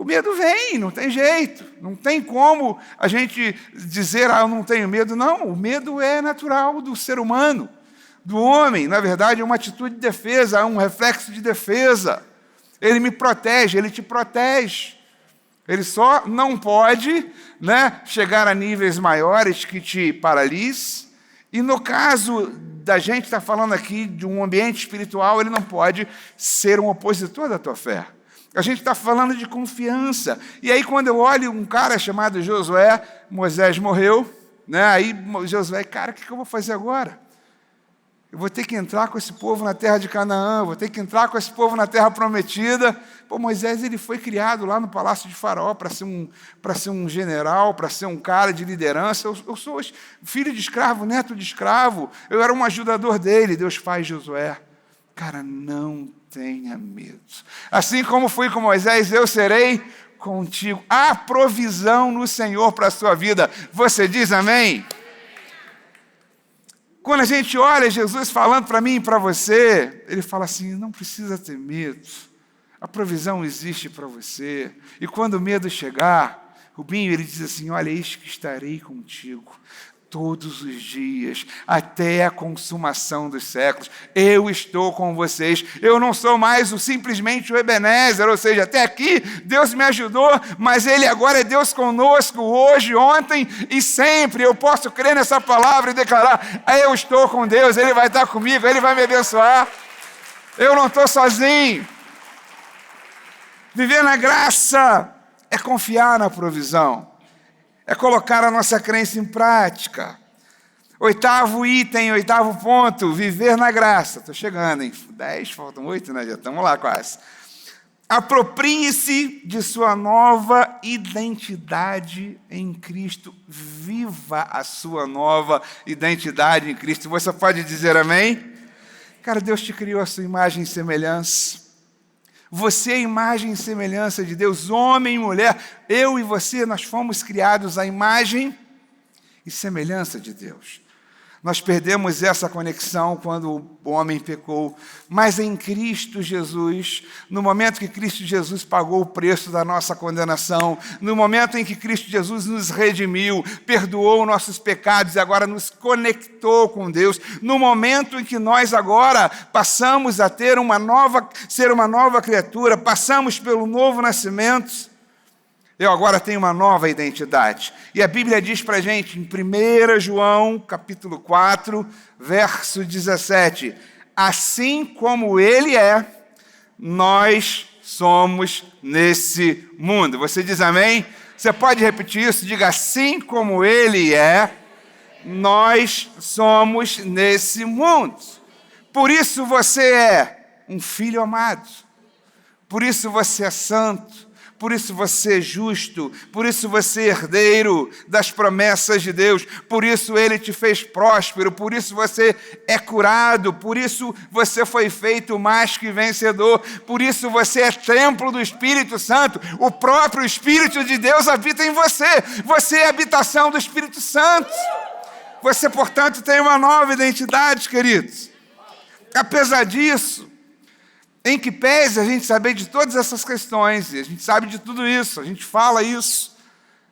O medo vem, não tem jeito. Não tem como a gente dizer, eu não tenho medo. Não, o medo é natural do ser humano, do homem. Na verdade, é uma atitude de defesa, é um reflexo de defesa. Ele me protege, ele te protege. Ele só não pode, chegar a níveis maiores que te paralise. E no caso da gente estar falando aqui de um ambiente espiritual, ele não pode ser um opositor da tua fé. A gente está falando de confiança. E aí, quando eu olho um cara chamado Josué, Moisés morreu, aí Josué, cara, o que eu vou fazer agora? Eu vou ter que entrar com esse povo na terra de Canaã, vou ter que entrar com esse povo na terra prometida. Moisés, ele foi criado lá no palácio de Faraó para ser um general, para ser um cara de liderança. Eu sou filho de escravo, neto de escravo. Eu era um ajudador dele. Deus faz Josué. Cara, não tenha medo. Assim como fui com Moisés, eu serei contigo. Há provisão no Senhor para a sua vida. Você diz amém? Quando a gente olha Jesus falando para mim e para você, ele fala assim, não precisa ter medo, a provisão existe para você. E quando o medo chegar, Rubinho, ele diz assim, olha, eis que estarei contigo todos os dias, até a consumação dos séculos. Eu estou com vocês. Eu não sou mais simplesmente o Ebenezer, ou seja, até aqui Deus me ajudou, mas Ele agora é Deus conosco, hoje, ontem e sempre. Eu posso crer nessa palavra e declarar, eu estou com Deus, Ele vai estar comigo, Ele vai me abençoar. Eu não estou sozinho. Viver na graça é confiar na provisão. É colocar a nossa crença em prática. 8º item, 8º ponto, viver na graça. Estou chegando, hein? 10, faltam 8, Já estamos lá quase. Aproprie-se de sua nova identidade em Cristo. Viva a sua nova identidade em Cristo. Você pode dizer amém? Cara, Deus te criou a sua imagem e semelhança. Você é a imagem e semelhança de Deus, homem e mulher. Eu e você, nós fomos criados à imagem e semelhança de Deus. Nós perdemos essa conexão quando o homem pecou, mas em Cristo Jesus, no momento que Cristo Jesus pagou o preço da nossa condenação, no momento em que Cristo Jesus nos redimiu, perdoou nossos pecados e agora nos conectou com Deus, no momento em que nós agora passamos a ser uma nova criatura, passamos pelo novo nascimento, eu agora tenho uma nova identidade. E a Bíblia diz para a gente, em 1 João, capítulo 4, verso 17, assim como Ele é, nós somos nesse mundo. Você diz amém? Você pode repetir isso? Diga, assim como Ele é, nós somos nesse mundo. Por isso você é um filho amado. Por isso você é santo. Por isso você é justo, por isso você é herdeiro das promessas de Deus, por isso Ele te fez próspero, por isso você é curado, por isso você foi feito mais que vencedor, por isso você é templo do Espírito Santo, o próprio Espírito de Deus habita em você, você é a habitação do Espírito Santo. Você, portanto, tem uma nova identidade, queridos. Apesar disso, em que pese a gente saber de todas essas questões, e a gente sabe de tudo isso, a gente fala isso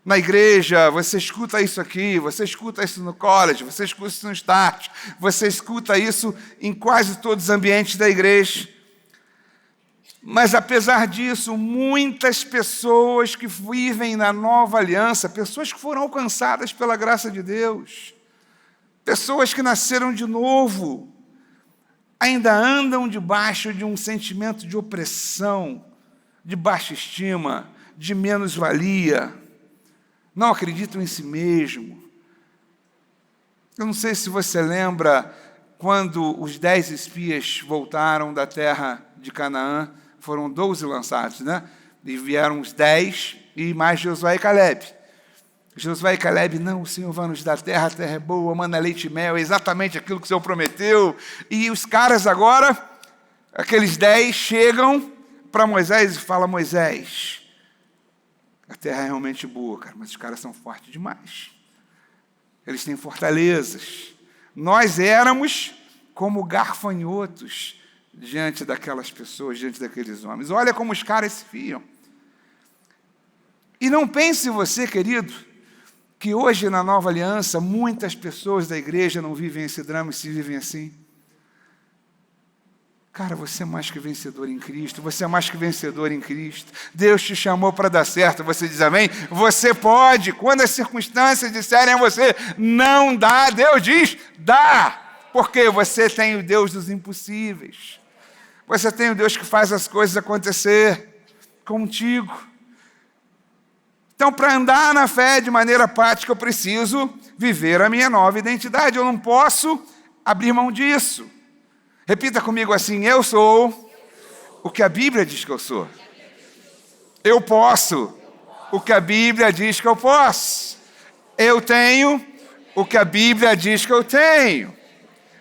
na igreja, você escuta isso aqui, você escuta isso no college, você escuta isso no start, você escuta isso em quase todos os ambientes da igreja. Mas apesar disso, muitas pessoas que vivem na nova aliança, pessoas que foram alcançadas pela graça de Deus, pessoas que nasceram de novo, ainda andam debaixo de um sentimento de opressão, de baixa estima, de menos-valia, não acreditam em si mesmo. Eu não sei se você lembra quando os 10 espias voltaram da terra de Canaã, foram 12 lançados, E vieram os 10 e mais Josué e Caleb. Josué e Caleb, não, o Senhor vai nos dar terra, a terra é boa, mana leite e mel, é exatamente aquilo que o Senhor prometeu. E os caras agora, aqueles 10, chegam para Moisés e falam, Moisés, a terra é realmente boa, cara, mas os caras são fortes demais. Eles têm fortalezas. Nós éramos como gafanhotos diante daquelas pessoas, diante daqueles homens. Olha como os caras se fiam. E não pense você, querido, que hoje na Nova Aliança, muitas pessoas da igreja não vivem esse drama e se vivem assim. Cara, você é mais que vencedor em Cristo, você é mais que vencedor em Cristo. Deus te chamou para dar certo, você diz amém? Você pode, quando as circunstâncias disserem a você, não dá, Deus diz, dá. Porque você tem o Deus dos impossíveis. Você tem o Deus que faz as coisas acontecer contigo. Então, para andar na fé de maneira prática, eu preciso viver a minha nova identidade. Eu não posso abrir mão disso. Repita comigo assim: eu sou o que a Bíblia diz que eu sou. Eu posso o que a Bíblia diz que eu posso. Eu tenho o que a Bíblia diz que eu tenho.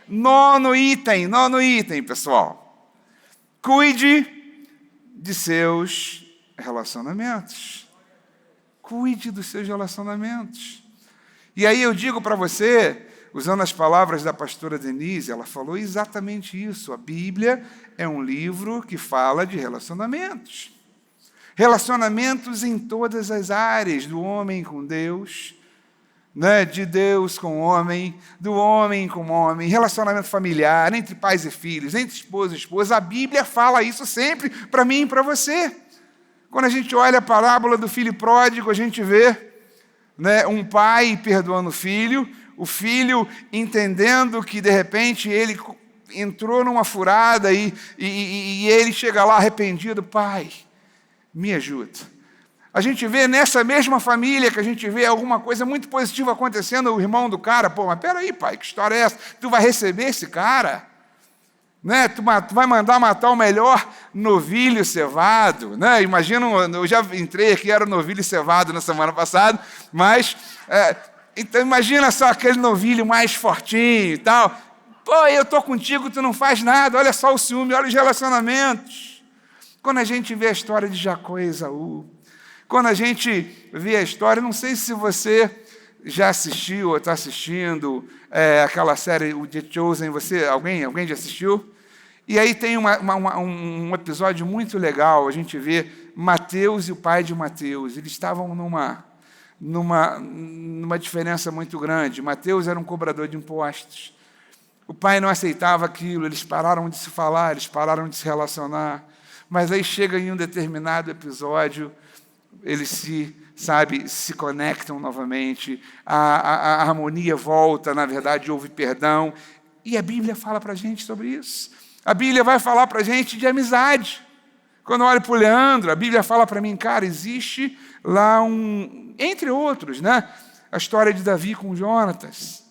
Nono item, pessoal. Cuide de seus relacionamentos. Cuide dos seus relacionamentos. E aí eu digo para você, usando as palavras da pastora Denise, ela falou exatamente isso. A Bíblia é um livro que fala de relacionamentos. Relacionamentos em todas as áreas, do homem com Deus, né? De Deus com o homem, do homem com o homem, relacionamento familiar, entre pais e filhos, entre esposo e esposa. A Bíblia fala isso sempre para mim e para você. Quando a gente olha a parábola do filho pródigo, a gente vê, né, um pai perdoando o filho entendendo que, de repente, ele entrou numa furada e ele chega lá arrependido: pai, me ajuda. A gente vê nessa mesma família que a gente vê alguma coisa muito positiva acontecendo, o irmão do cara: pô, mas peraí, pai, que história é essa? Tu vai receber esse cara? Né? Tu vai mandar matar o melhor novilho cevado, né? Imagina, eu já entrei aqui, era novilho cevado na semana passada, mas então imagina só aquele novilho mais fortinho e tal. Pô, eu estou contigo, tu não faz nada, olha só o ciúme, olha os relacionamentos. Quando a gente vê a história de Jacó e Esaú, quando a gente vê a história, não sei se você já assistiu ou está assistindo aquela série, o The Chosen, alguém já assistiu? E aí tem um episódio muito legal, a gente vê Mateus e o pai de Mateus, eles estavam numa diferença muito grande. Mateus era um cobrador de impostos, o pai não aceitava aquilo, eles pararam de se falar, eles pararam de se relacionar, mas aí chega em um determinado episódio, eles se conectam novamente, a harmonia volta, na verdade houve perdão, e a Bíblia fala para a gente sobre isso. A Bíblia vai falar para a gente de amizade. Quando eu olho para o Leandro, a Bíblia fala para mim: cara, existe lá entre outros, né? A história de Davi com Jonatas.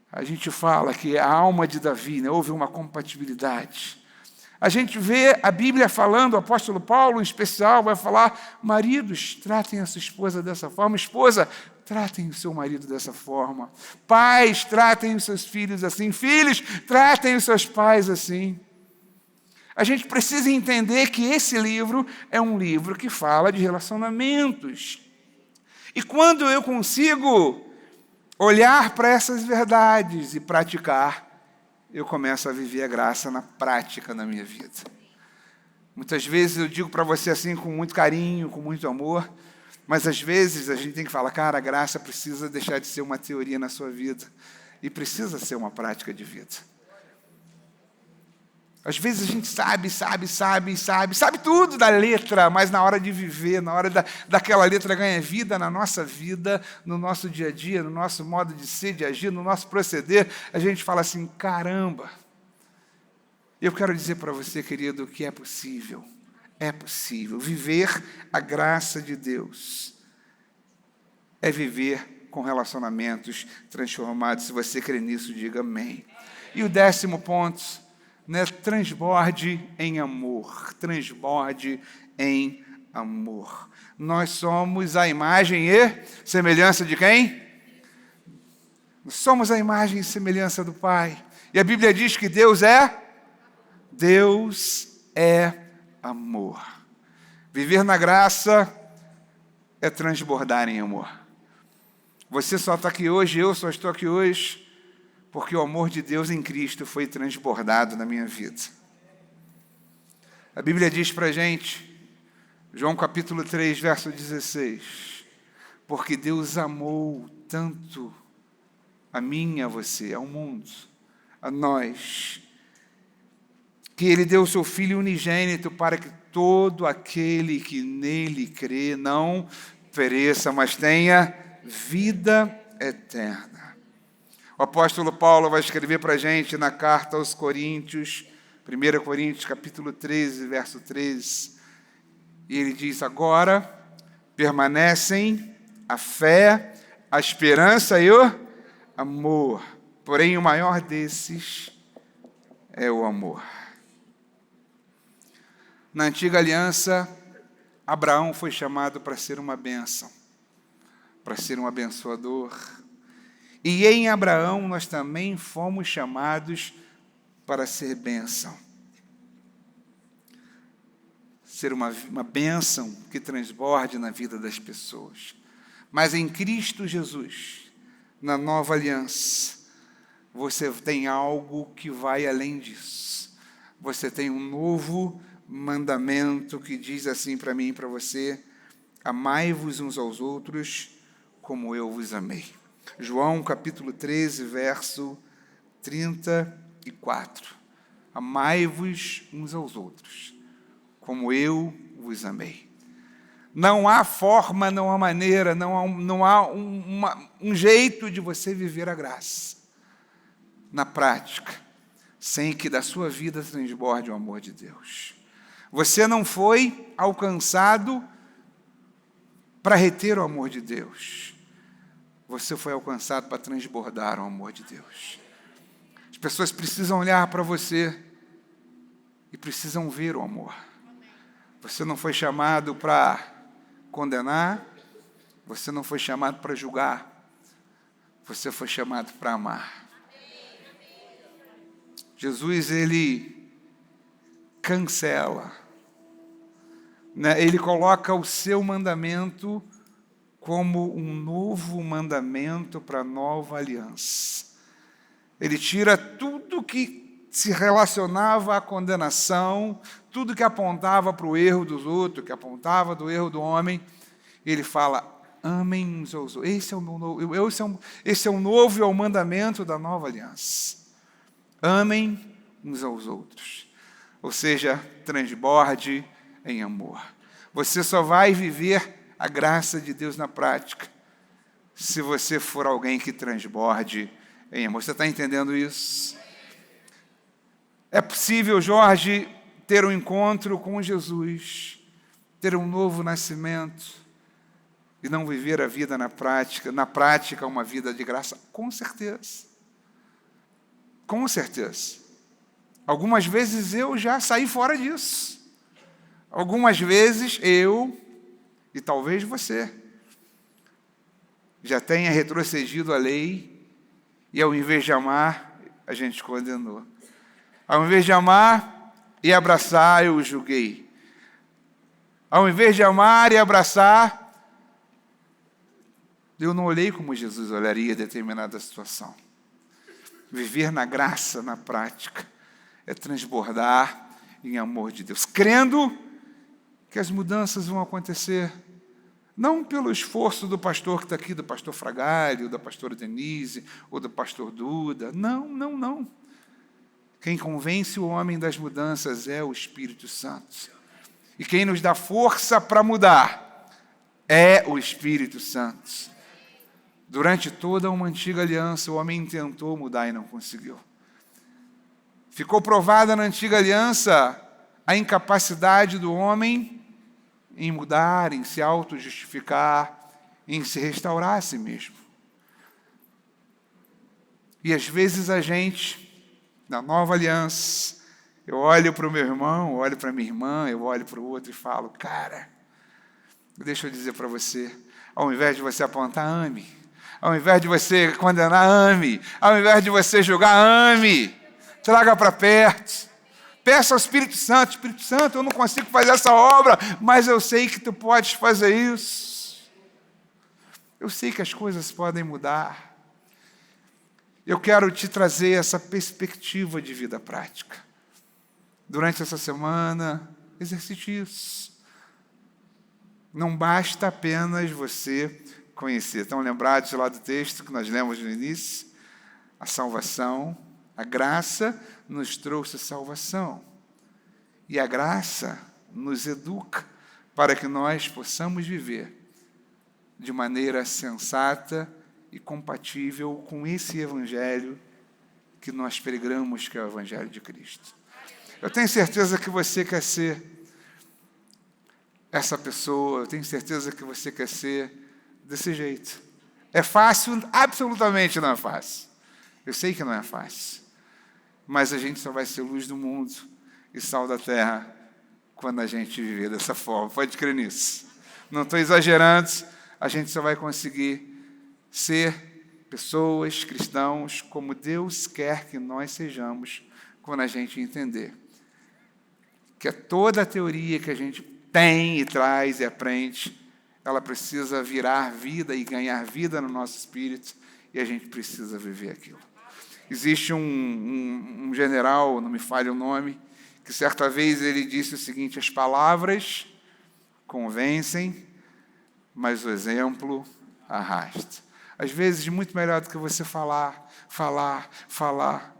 A gente fala que a alma de Davi, né? Houve uma compatibilidade. A gente vê a Bíblia falando, o apóstolo Paulo, em especial, vai falar: maridos, tratem a sua esposa dessa forma. Esposa, tratem o seu marido dessa forma. Pais, tratem os seus filhos assim. Filhos, tratem os seus pais assim. A gente precisa entender que esse livro é um livro que fala de relacionamentos. E quando eu consigo olhar para essas verdades e praticar, eu começo a viver a graça na prática na minha vida. Muitas vezes eu digo para você assim com muito carinho, com muito amor, mas às vezes a gente tem que falar: cara, a graça precisa deixar de ser uma teoria na sua vida e precisa ser uma prática de vida. Às vezes a gente sabe tudo da letra, mas na hora de viver, na hora daquela letra ganha vida na nossa vida, no nosso dia a dia, no nosso modo de ser, de agir, no nosso proceder, a gente fala assim: caramba. Eu quero dizer para você, querido, que é possível viver a graça de Deus. É viver com relacionamentos transformados. Se você crê nisso, diga amém. E o 10º ponto, né? Transborde em amor. Transborde em amor. Nós somos a imagem e semelhança de quem? Nós somos a imagem e semelhança do Pai. E a Bíblia diz que Deus é amor. Viver na graça é transbordar em amor. Você só está aqui hoje, eu só estou aqui hoje, porque o amor de Deus em Cristo foi transbordado na minha vida. A Bíblia diz para a gente, João capítulo 3, verso 16. Porque Deus amou tanto a mim, a você, ao mundo, a nós, que Ele deu o seu Filho unigênito para que todo aquele que nele crê não pereça, mas tenha vida eterna. O apóstolo Paulo vai escrever para a gente na carta aos Coríntios, 1 Coríntios capítulo 13, verso 13, e ele diz: agora permanecem a fé, a esperança e o amor, porém o maior desses é o amor. Na antiga aliança, Abraão foi chamado para ser uma bênção, para ser um abençoador. E em Abraão nós também fomos chamados para ser bênção. Ser uma bênção que transborde na vida das pessoas. Mas em Cristo Jesus, na nova aliança, você tem algo que vai além disso. Você tem um novo mandamento que diz assim para mim e para você: amai-vos uns aos outros como eu vos amei. João capítulo 13, verso 34. Amai-vos uns aos outros como eu vos amei. Não há forma, não há maneira, não há um jeito de você viver a graça na prática, sem que da sua vida transborde o amor de Deus. Você não foi alcançado para reter o amor de Deus. Você foi alcançado para transbordar o amor de Deus. As pessoas precisam olhar para você e precisam ver o amor. Você não foi chamado para condenar, você não foi chamado para julgar, você foi chamado para amar. Jesus, ele cancela, né? Ele coloca o seu mandamento como um novo mandamento para a nova aliança. Ele tira tudo que se relacionava à condenação, tudo que apontava para o erro dos outros, que apontava do erro do homem. Ele fala: amem uns aos outros. Esse é o novo e é o mandamento da nova aliança. Amem uns aos outros. Ou seja, transborde em amor. Você só vai viver a graça de Deus na prática se você for alguém que transborde em amor. Você está entendendo isso? É possível, Jorge, ter um encontro com Jesus, ter um novo nascimento e não viver a vida na prática uma vida de graça? Com certeza. Com certeza. Algumas vezes eu já saí fora disso. Algumas vezes eu, e talvez você, já tenha retrocedido a lei e ao invés de amar, a gente condenou. Ao invés de amar e abraçar, eu o julguei. Ao invés de amar e abraçar, eu não olhei como Jesus olharia determinada situação. Viver na graça, na prática, é transbordar em amor de Deus, crendo que as mudanças vão acontecer, não pelo esforço do pastor que está aqui, do pastor Fragalho, da pastora Denise, ou do pastor Duda. Não. Quem convence o homem das mudanças é o Espírito Santo. E quem nos dá força para mudar é o Espírito Santo. Durante toda uma antiga aliança, o homem tentou mudar e não conseguiu. Ficou provada na antiga aliança a incapacidade do homem em mudar, em se auto-justificar, em se restaurar a si mesmo. E às vezes a gente, na nova aliança, eu olho para o meu irmão, eu olho para a minha irmã, eu olho para o outro e falo: cara, deixa eu dizer para você, ao invés de você apontar, ame. Ao invés de você condenar, ame. Ao invés de você julgar, ame. Traga para perto. Peça ao Espírito Santo: Espírito Santo, eu não consigo fazer essa obra, mas eu sei que tu podes fazer isso. Eu sei que as coisas podem mudar. Eu quero te trazer essa perspectiva de vida prática. Durante essa semana, exercite isso. Não basta apenas você conhecer. Estão lembrados lá do texto que nós lemos no início? A salvação, a graça nos trouxe salvação. E a graça nos educa para que nós possamos viver de maneira sensata e compatível com esse evangelho que nós pregamos, que é o evangelho de Cristo. Eu tenho certeza que você quer ser essa pessoa, eu tenho certeza que você quer ser desse jeito. É fácil? Absolutamente não é fácil. Eu sei que não é fácil. Mas a gente só vai ser luz do mundo e sal da terra quando a gente viver dessa forma. Pode crer nisso. Não estou exagerando, a gente só vai conseguir ser pessoas, cristãos, como Deus quer que nós sejamos, quando a gente entender que toda a teoria que a gente tem e traz e aprende, ela precisa virar vida e ganhar vida no nosso espírito, e a gente precisa viver aquilo. Existe um general, não me falha o nome, que certa vez ele disse o seguinte: as palavras convencem, mas o exemplo arrasta. Às vezes, muito melhor do que você falar,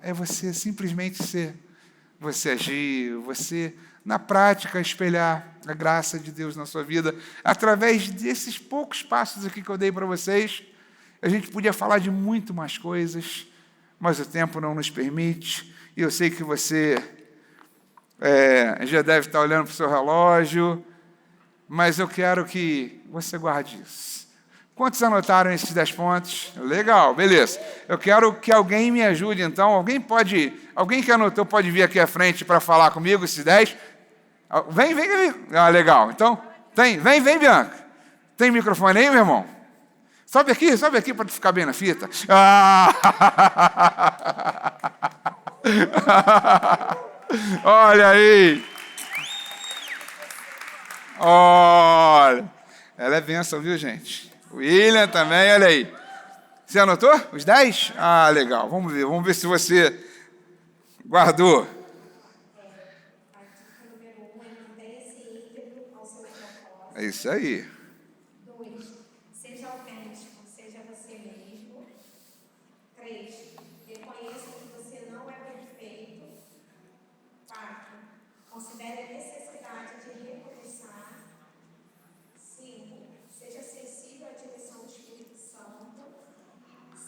é você simplesmente ser, você agir, você, na prática, espelhar a graça de Deus na sua vida. Através desses poucos passos aqui que eu dei para vocês, a gente podia falar de muito mais coisas, mas o tempo não nos permite, e eu sei que você já deve estar olhando para o seu relógio, mas eu quero que você guarde isso. Quantos anotaram esses 10 pontos? Legal, beleza. Eu quero que alguém me ajude, então. Alguém que anotou pode vir aqui à frente para falar comigo esses 10? Vem. Ah, legal. Então, vem, Bianca. Tem microfone aí, meu irmão? Sobe aqui para ficar bem na fita. Olha aí. Olha. Ela é bênção, viu, gente? William também, olha aí. Você anotou os 10? Ah, legal. Vamos ver se você guardou. É isso aí. 2. Seja autêntico, seja você mesmo. 3. Reconheça que você não é perfeito. 4. Considere a necessidade de recomeçar. 5. Seja sensível à direção do Espírito Santo.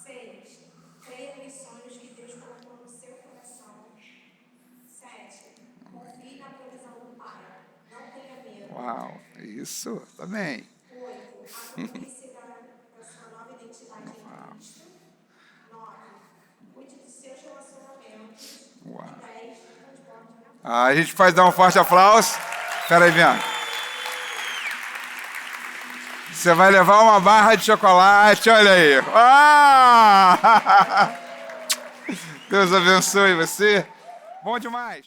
6. Creia nos sonhos que Deus colocou no seu coração. 7. Confie na provisão do Pai. Não tenha medo. Uau, isso, tá bem. 8. Aproprie-se da sua nova identidade em Cristo. 9. Cuide dos seus relacionamentos. Uau. 10. Transporte. A gente pode dar um forte aplauso. Espera aí, Bianca. Você vai levar uma barra de chocolate, olha aí. Ah! Deus abençoe você. Bom demais.